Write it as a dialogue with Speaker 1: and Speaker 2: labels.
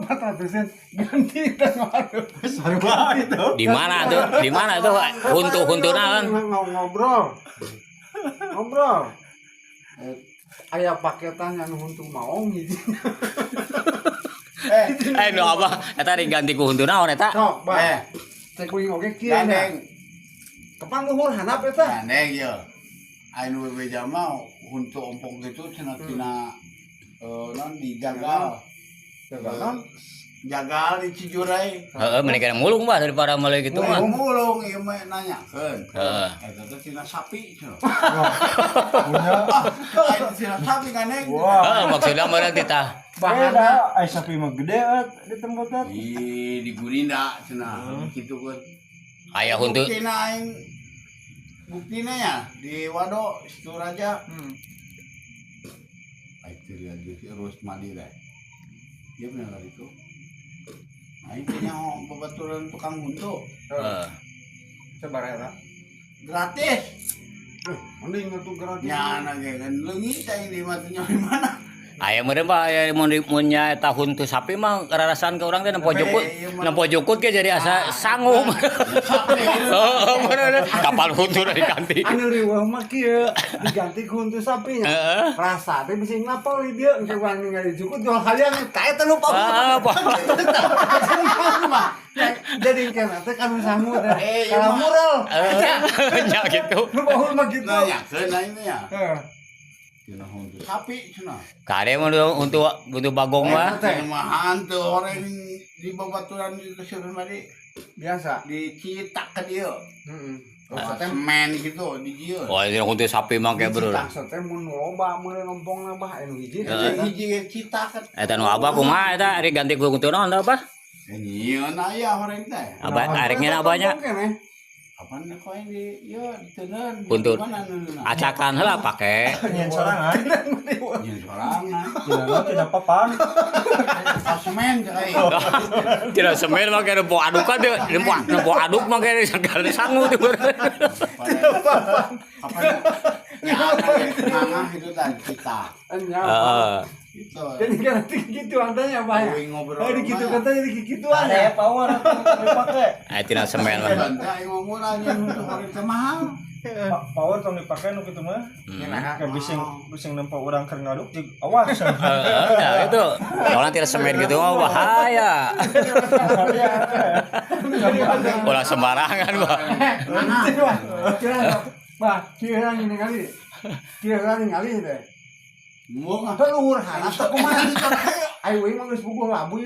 Speaker 1: 400-an ganti tengah.
Speaker 2: Sarua itu.
Speaker 3: Di mana tuh? Di mana tuh? Huntu-huntuna kan.
Speaker 1: Ngobrol. Aya paketan yang huntu maong gitu.
Speaker 3: Nu apa? Eta diganti ku huntu naon eta?
Speaker 1: Sok, Bah. Cek kuing oge kieu nya.
Speaker 2: Gandeng.
Speaker 1: Kapan luhur handap eta?
Speaker 2: Gandeng ya. Anu bebeja mah untuk ompong gitu tina non dijagal.
Speaker 1: Jagal.
Speaker 2: Jagal di Cijurai.
Speaker 3: Heeh, menikah mulung bah daripada meuleuy kitu mah.
Speaker 2: Mulung ieu mah nanyakeun.
Speaker 3: Heeh.
Speaker 2: Eta teh tina sapi.
Speaker 1: Punya
Speaker 2: Aya tina sapi gandeng.
Speaker 3: Heeh, maksudna meureun titah.
Speaker 1: beda aya sapi mah gede di tempat
Speaker 2: Di Gurinda cenah kitu kan.
Speaker 3: Aya huntu.
Speaker 2: Buktina ya di Wado Situ Raja. Itu dia terus mandi deh. Dia benar itu. Nah intinya pembaturan tukang huntu
Speaker 3: Heeh.
Speaker 1: sebarang
Speaker 2: gratis.
Speaker 1: mending itu gratis
Speaker 2: Ya nage kan leungit ini matunya di mana?
Speaker 3: Aya meureun bah aya mun nya eta huntu sapi mah rarasan ke urang teh nempo jukut ge jadi asa sangum. Heeh, bener. Kapal huntu diganti.
Speaker 1: anu riweuh mah kieu diganti ku huntu sapi nya
Speaker 3: Heeh.
Speaker 1: rasa teh bisa ngapal di dieu engke urang ningali jukut jual halian ka eta nu
Speaker 3: Apa?
Speaker 1: jadi kana teh kanu sangu teh kalau mural
Speaker 3: Nya gitu.
Speaker 1: nu baheul mah gitu
Speaker 2: Nah ya keun ini ya.
Speaker 1: heeh
Speaker 2: Cenah huntu sapi cenah.
Speaker 3: Kade mah untuk bagong mah.
Speaker 2: Cenah mah hantu orang di babaturan di Kesiurun tadi
Speaker 1: biasa
Speaker 2: dicitak ke dia.
Speaker 1: heeh
Speaker 2: Semen gitu di dia.
Speaker 3: Oh, ini huntu sapi mah kayak bro.
Speaker 1: Cita teh mun loba meureun ompongna bah anu hiji
Speaker 2: Hiji citak.
Speaker 3: Eta nu abah kumaha eta ari ganti ku huntu naon tah, Bah?
Speaker 2: Nyieun aya horeng teh.
Speaker 3: Abah areknya abahnya
Speaker 2: Kapan kau yang di ya ditenan
Speaker 3: Buntut. Acakan heula pake.
Speaker 1: nyen sorangan
Speaker 2: Nyen sorangan.
Speaker 1: tidak papan
Speaker 2: Semen cai.
Speaker 3: Tidak semen mah kaya rempo aduk kan teh, rempo aduk mah kaya segala sangu tuh.
Speaker 2: Kapan nyangah itu tadi kita.
Speaker 3: Heeh.
Speaker 2: Gitu.
Speaker 1: jadi kan gitu antanya bah
Speaker 2: Kuing ngobrol.
Speaker 1: di gitu katanya di gituan ya
Speaker 4: power dipakai.
Speaker 3: Tina semen mah.
Speaker 2: Bantai ngomong aja untuk orang teh mahal.
Speaker 4: Power tong dipakai nu kitu mah.
Speaker 1: nah
Speaker 4: Kayak bising nempo urang keur ngaduk jeung awas.
Speaker 3: Heeh, ya itu. Kalau tidak semen gitu mah bahaya. Ulah sembarangan, Bah.
Speaker 1: bah kira ini kali deh
Speaker 2: Mau
Speaker 1: Luhur hanas teh kumaha ayo we mah geus puguh labuh